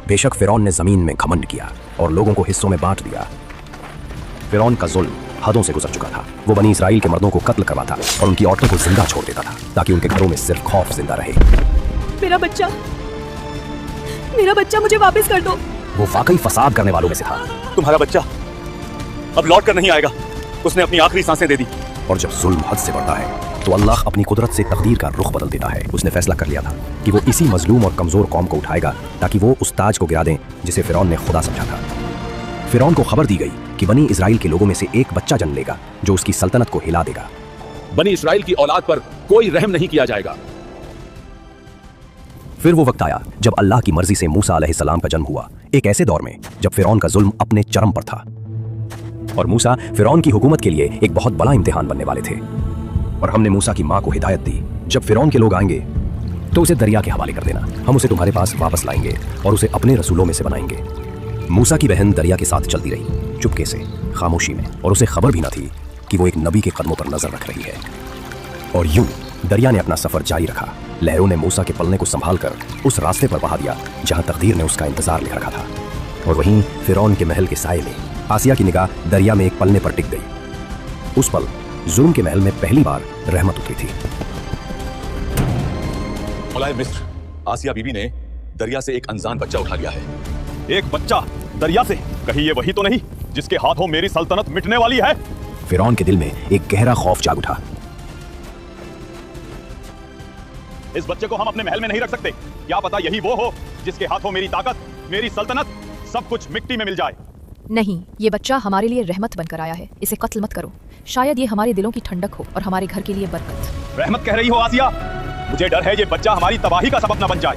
बेशक फिरौन ने जमीन में घमंड किया और लोगों को हिस्सों में बांट दिया। फिरौन का जुल्म हदों से गुजर चुका था। वो बनी इसराइल के मर्दों को कत्ल करवाता और उनकी औरतों को जिंदा छोड़ देता था ताकि उनके घरों में सिर्फ खौफ जिंदा रहे। मेरा बच्चा मुझे वापस कर दो। वो वाकई फसाद करने वालों में से था। तुम्हारा बच्चा अब लौट कर नहीं आएगा। उसने अपनी आखिरी सांसें दे दी। और जब जुल्म हद से बढ़ता है तो अल्लाह अपनी कुदरत से तकदीर का रुख बदल देता है। उसने फैसला कर लिया था कि वो इसी मजलूम और कमजोर कौम को उठाएगा ताकि वो उस ताज को गिरा दें जिसे फिरौन ने खुदा समझा था। फिरौन को खबर दी गई कि बनी इजराइल के लोगों में से एक बच्चा जन्म लेगा जो उसकी सल्तनत को हिला देगा। बनी इस्राइल की औलाद पर कोई रहम नहीं किया जाएगा। फिर वो वक्त आया जब अल्लाह की मर्जी से मूसा अलैहिस्सलाम का जन्म हुआ, एक ऐसे दौर में जब फिरौन का जुल्म अपने चरम पर था और मूसा फिरौन की हुकूमत के लिए एक बहुत बड़ा इम्तिहान बनने वाले थे। और हमने मूसा की माँ को हिदायत दी, जब फिरौन के लोग आएंगे तो उसे दरिया के हवाले कर देना, हम उसे तुम्हारे पास वापस लाएंगे और उसे अपने रसूलों में से बनाएंगे। मूसा की बहन दरिया के साथ चलती रही, चुपके से, खामोशी में, और उसे खबर भी न थी कि वो एक नबी के कदमों पर नजर रख रही है। और यूं दरिया ने अपना सफर जारी रखा। लहरों ने मूसा के पलने को संभालकर उस रास्ते पर बहा दिया जहां तकदीर ने उसका इंतजार ले रखा था। और वहीं फिरौन के महल के साये में आसिया की निगाह दरिया में एक पलने पर टिक गई। उस पल जुल्म के महल में पहली बार रहमत उतरी थी। मौलाए मिस्र, आसिया बीबी ने दरिया से एक अनजान बच्चा उठा लिया है। एक बच्चा दरिया से? कहीं ये वही तो नहीं जिसके हाथों मेरी सल्तनत मिटने वाली है? फिरौन के दिल में एक गहरा खौफ जाग उठा। इस बच्चे को हम अपने महल में नहीं रख सकते। क्या पता यही वो हो जिसके हाथों मेरी ताकत, मेरी सल्तनत, सब कुछ मिट्टी में मिल जाए। नहीं, ये बच्चा हमारे लिए रहमत बनकर आया है। इसे कत्ल मत करो। शायद ये हमारे दिलों की ठंडक हो और हमारे घर के लिए बरकत। रहमत कह रही हो आसिया? मुझे डर है ये बच्चा हमारी तबाही का सबब न बन जाए।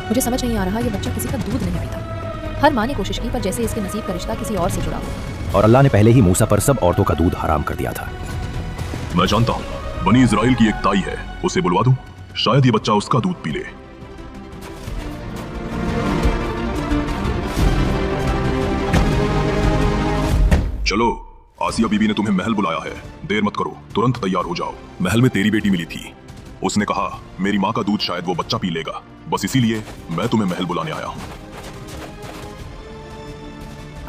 मुझे समझ नहीं आ रहा, ये बच्चा किसी का दूध नहीं पीता। हर माँ ने कोशिश की पर जैसे इसके नसीब का रिश्ता किसी और से जुड़ा हो। और अल्लाह ने पहले ही मूसा पर सब औरतों का दूध हराम कर दिया था। मैं जानता हूँ बनी इजराइल की एक ताई है, उसे बुलवा दूं, शायद ये बच्चा उसका दूध पी ले। चलो, आसिया बीबी ने तुम्हें महल बुलाया है, देर मत करो, तुरंत तैयार हो जाओ। महल में तेरी बेटी मिली थी, उसने कहा मेरी माँ का दूध शायद वो बच्चा पी लेगा, बस इसीलिए मैं तुम्हें महल बुलाने आया हूँ।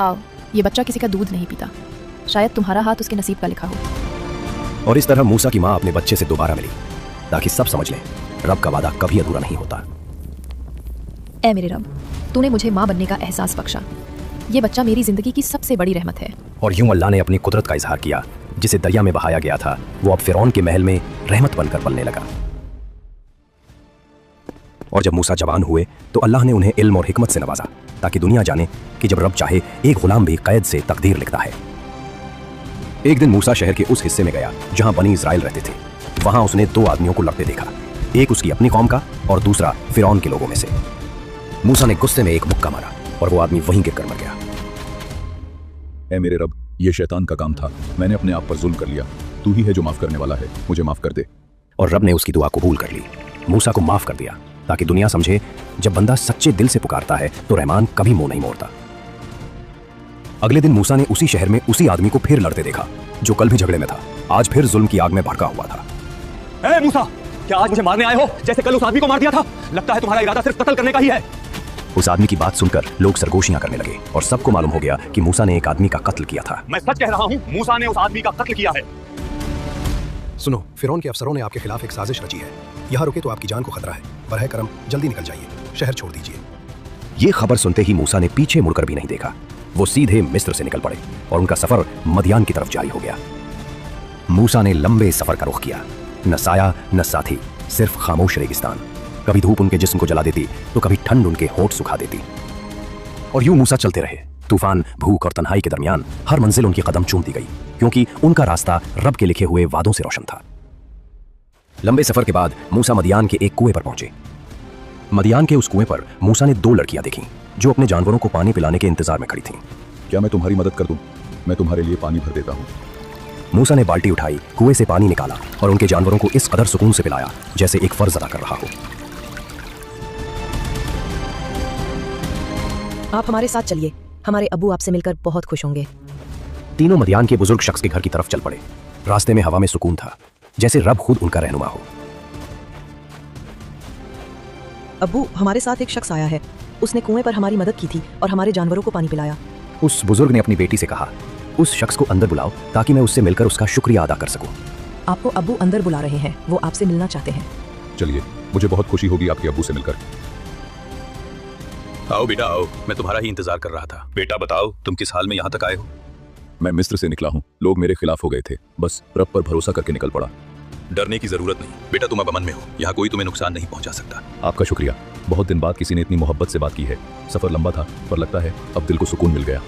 आओ, ये बच्चा किसी का दूध नहीं पीता। शायद तुम्हारा हाथ उसके नसीब का लिखा हो। और इस तरह मूसा की माँ अपने बच्चे से दोबारा मिली ताकि सब समझ लें रब का वादा कभी अधूरा नहीं होता। ऐ मेरे रब, तूने मुझे माँ बनने का एहसास बख्शा। ये बच्चा मेरी जिंदगी की सबसे बड़ी रहमत है। और यूं अल्लाह ने अपनी कुदरत का इजहार किया। जिसे दरिया में बहाया गया था वो अब फिरौन के महल में रहमत बनकर पलने लगा। और जब मूसा जवान हुए तो अल्लाह ने उन्हें इल्म और हिकमत से नवाजा ताकि दुनिया जाने कि जब रब चाहे एक गुलाम भी कैद से तकदीर लिखता है। एक दिन मूसा शहर के उस हिस्से में गया जहां बनी इजराइल रहते थे। वहां उसने दो आदमियों को लड़ते देखा, एक उसकी अपनी कौम का और दूसरा फिरौन के लोगों में से। मूसा ने गुस्से में एक मुक्का मारा और वो आदमी वहीं गिरकर मर गया। ऐ मेरे रब, ये शैतान का काम था, मैंने अपने आप पर जुल्म कर लिया, तू ही है जो माफ करने वाला है, मुझे माफ कर दे। और रब ने उसकी दुआ कबूल कर ली, मूसा को माफ कर दिया ताकि दुनिया समझे जब बंदा सच्चे दिल से पुकारता है तो रहमान कभी मुंह नहीं मोड़ता। अगले दिन मूसा ने उसी शहर में उसी आदमी को फिर लड़ते देखा जो कल भी झगड़े में था। आज फिर जुल्म की आग में भड़का हुआ था। ए मूसा, क्या आज मुझे मारने आए हो जैसे कल उस आदमी को मार दिया था? लगता है तुम्हारा इरादा सिर्फ कत्ल करने का ही है। उस आदमी की बात सुनकर लोग सरगोशियां करने लगे और सबको मालूम हो गया कि मूसा ने एक आदमी का कत्ल किया था। मैं सच कह रहा हूँ, मूसा ने उस आदमी का कत्ल किया है। सुनो, फिरौन के अफसरों ने आपके खिलाफ एक साजिश रची है। यहाँ रुके तो आपकी जान को खतरा है। बरए करम जल्दी निकल जाइए, शहर छोड़ दीजिए। ये खबर सुनते ही मूसा ने पीछे मुड़कर भी नहीं देखा। वो सीधे मिस्र से निकल पड़े और उनका सफर मदियान की तरफ जारी हो गया। मूसा ने लंबे सफर का रुख किया, न साया न साथी, सिर्फ खामोश रेगिस्तान। कभी धूप उनके जिस्म को जला देती तो कभी ठंड उनके होंठ सुखा देती। और यूं मूसा चलते रहे। तूफान, भूख और तन्हाई के दरमियान हर मंजिल उनकी कदम चूमती गई क्योंकि उनका रास्ता रब के लिखे हुए वादों से रोशन था। लंबे सफर के बाद मूसा मदियान के एक कुएं पर पहुंचे। मदियान के उस कुएं पर मूसा ने दो लड़कियां देखीं जो अपने जानवरों को पानी पिलाने के इंतजार में खड़ी थीं। क्या मैं तुम्हारी मदद कर दूं? मैं तुम्हारे लिए पानी भर देता हूं। मूसा ने बाल्टी उठाई, कुएं से पानी निकाला और उनके जानवरों को इस कदर सुकून से पिलाया जैसे एक फर्ज अदा कर रहा हो। आप हमारे साथ चलिए, हमारे अब्बू आपसे मिलकर बहुत खुश होंगे। तीनों मदियान के बुजुर्ग शख्स के घर की तरफ चल पड़े। रास्ते में हवा में सुकून था, जैसे रब खुद उनका रहनुमा हो। अब्बू, हमारे साथ एक शख्स आया है। उसने कुएं पर हमारी मदद की थी और हमारे जानवरों को पानी पिलाया। उस बुजुर्ग ने अपनी बेटी से कहा, उस शख्स को अंदर बुलाओ ताकि मैं उससे मिलकर उसका शुक्रिया अदा कर सकूं। आपको अब्बू अंदर बुला रहे हैं, वो आपसे मिलना चाहते हैं। चलिए, मुझे बहुत खुशी होगी आपके अब्बू से मिलकर। आओ बेटा आओ, मैं तुम्हारा ही इंतजार कर रहा था। बेटा बताओ, तुम किस हाल में यहाँ तक आए हो? मैं मिस्र से निकला हूँ, लोग मेरे खिलाफ हो गए थे, बस रब पर भरोसा करके निकल पड़ा। डरने की जरूरत नहीं बेटा, तुम अब अमन में हो, यहाँ कोई तुम्हें नुकसान नहीं पहुँचा सकता। आपका शुक्रिया, बहुत दिन बाद किसी ने इतनी मोहब्बत से बात की है। सफर लंबा था पर लगता है अब दिल को सुकून मिल गया।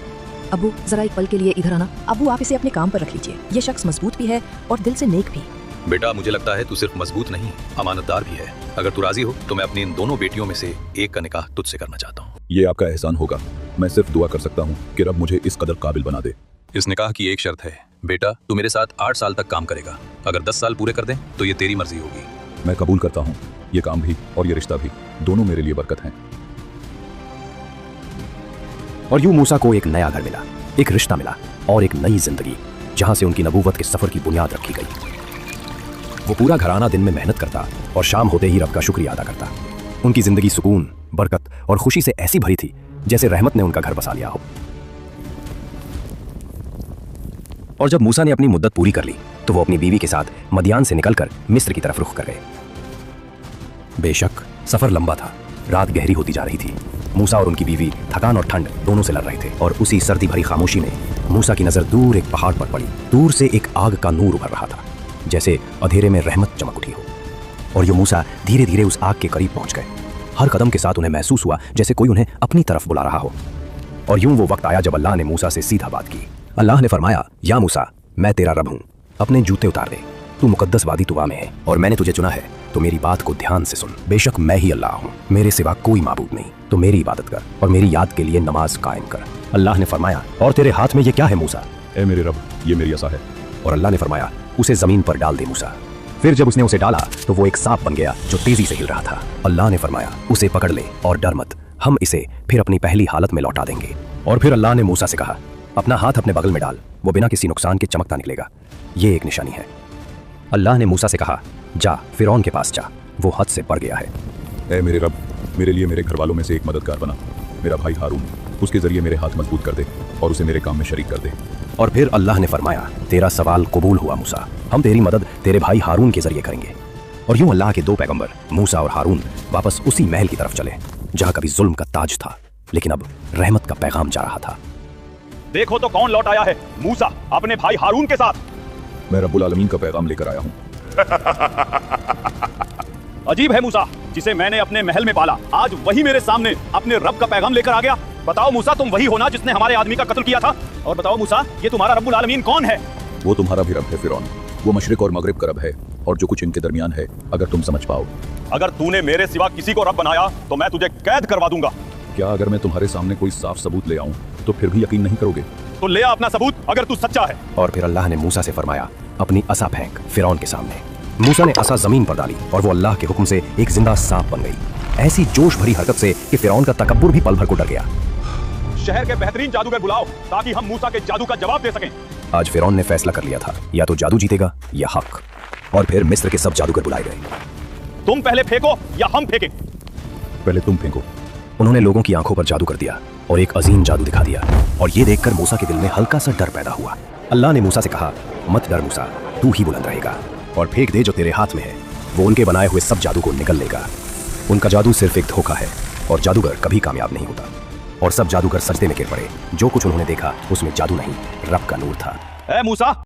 अब्बू, जरा एक पल के लिए इधर आना। अब्बू, आप इसे अपने काम पर रख लीजिए। ये शख्स मजबूत भी है और दिल से नेक भी। बेटा मुझे लगता है तू सिर्फ मजबूत नहीं, अमानतदार भी है। अगर तू राजी हो तो मैं अपनी इन दोनों बेटियों में से एक का निकाह तुझसे करना चाहता हूँ। ये आपका एहसान होगा, मैं सिर्फ दुआ कर सकता हूँ कि रब मुझे इस कदर काबिल बना दे। इस निकाह की एक शर्त है बेटा, तू मेरे साथ 8 साल तक काम करेगा। अगर 10 साल पूरे कर दें तो ये तेरी मर्जी होगी। मैं कबूल करता हूँ, ये काम भी और ये रिश्ता भी, दोनों मेरे लिए बरकत हैं। और यूं मूसा को एक नया घर मिला, एक रिश्ता मिला और एक नई जिंदगी, जहां से उनकी नबूवत के सफर की बुनियाद रखी गई। वो पूरा घराना दिन में मेहनत करता और शाम होते ही रब का शुक्रिया अदा करता। उनकी जिंदगी सुकून, बरकत और खुशी से ऐसी भरी थी जैसे रहमत ने उनका घर बसा लिया हो। और जब मूसा ने अपनी मुद्दत पूरी कर ली तो वो अपनी बीवी के साथ मदियान से निकलकर मिस्र की तरफ रुख कर गए। बेशक सफर लंबा था, रात गहरी होती जा रही थी। मूसा और उनकी बीवी थकान और ठंड दोनों से लड़ रहे थे और उसी सर्दी भरी खामोशी में मूसा की नजर दूर एक पहाड़ पर पड़ी। दूर से एक आग का नूर उभर रहा था, जैसे अंधेरे में रहमत चमक उठी हो। और ये मूसा धीरे धीरे उस आग के करीब पहुंच गए। हर कदम के साथ उन्हें महसूस हुआ जैसे कोई उन्हें अपनी तरफ बुला रहा हो। और यूं वो वक्त आया जब अल्लाह ने मूसा से सीधा बात की। अल्लाह ने फरमाया, या मूसा, मैं तेरा रब हूं, अपने जूते उतार दे। तू मुकद्दस वादी तुवा में है और मैंने तुझे चुना है, तो मेरी बात को ध्यान से सुन। बेशक मैं ही अल्लाह हूँ, मेरे सिवा कोई माबूद नहीं, तो मेरी इबादत कर और मेरी याद के लिए नमाज कायम कर। अल्लाह ने फरमाया, और तेरे हाथ में ये क्या है मूसा? ए मेरे रब, ये मेरी असा है। और अल्लाह ने फरमाया, उसे जमीन पर डाल दे मूसा। फिर जब उसने उसे डाला तो वो एक सांप बन गया जो तेजी से हिल रहा था। अल्लाह ने फरमाया, उसे पकड़ ले और डर मत, हम इसे फिर अपनी पहली हालत में लौटा देंगे। और फिर अल्लाह ने मूसा से कहा, अपना हाथ अपने बगल में डाल, वो बिना किसी नुकसान के चमकता निकलेगा, ये एक निशानी है। अल्लाह ने मूसा से कहा, जा फिरौन के पास जा, वो हद से बढ़ गया है। ए मेरे रब, मेरे लिए मेरे घर वालों में से एक मददगार बना, मेरा भाई हारून, उसके जरिए मेरे हाथ मजबूत कर दे और उसे मेरे काम में शरीक कर दे। और फिर अल्लाह ने फरमाया, तेरा सवाल कबूल हुआ मूसा, हम तेरी मदद तेरे भाई हारून के जरिए करेंगे। और यूं अल्लाह के दो पैगंबर मूसा और हारून वापस उसी महल की तरफ चले जहां कभी जुल्म का ताज था, लेकिन अब रहमत का पैगाम जा रहा था। देखो तो कौन लौट आया है, मूसा अपने भाई हारून के साथ। मैं रब्बुल आलमीन का पैगाम लेकर आया हूँ। अजीब है मूसा, जिसे मैंने अपने महल में पाला, आज वही मेरे सामने अपने रब का पैगाम लेकर आ गया। बताओ मूसा, तुम वही हो ना जिसने हमारे आदमी का कत्ल किया था? और बताओ मूसा, ये तुम्हारा रब्बुल आलमीन कौन है? वो तुम्हारा भी रब है फिरौन, वो मशरिक और मगरिब का रब है और जो कुछ इनके दरमियान है, अगर तुम समझ पाओ। अगर तूने मेरे सिवा किसी को रब बनाया तो मैं तुझे कैद करवा दूंगा। क्या अगर मैं तुम्हारे सामने कोई साफ सबूत ले आऊं तो फिर भी यकीन नहीं करोगे? तो ले आ अपना सबूत अगर तू सच्चा है। और फिर अल्लाह ने मूसा से फरमाया, अपनी असा फेंक फिरौन के सामने। मूसा ने असा जमीन पर डाली और वो अल्लाह के हुक्म से एक जिंदा सांप बन गई, ऐसी जोश भरी हरकत से कि फिरौन का तकब्बुर भी पल भर को डर गया। शहर के बेहतरीन जादूगर बुलाओ ताकि हम मूसा के जादू का जवाब दे सकें। आज फिरौन ने फैसला कर लिया था, या तो जादू जीतेगा या हक। और फिर मिस्र के सब जादूगर बुलाए गए। तुम पहले फेंको या हम फेंकें? पहले तुम फेंको। उन्होंने लोगों की आंखों पर जादू कर दिया और एक अजीम जादू दिखा दिया, और ये देखकर मूसा के दिल में हल्का सा डर पैदा हुआ। अल्लाह ने मूसा से कहा, मत डर मूसा, तू ही बुलंद रहेगा और फेंक दे जो तेरे हाथ में है, वो उनके बनाए हुए सब जादू को निगल लेगा। उनका जादू सिर्फ एक धोखा है और जादूगर कभी कामयाब नहीं होता। और सब जादूगर सजदे में गिर पड़े। जो कुछ उन्होंने देखा उसमें जादू नहीं, रब का नूर था। ए मूसा,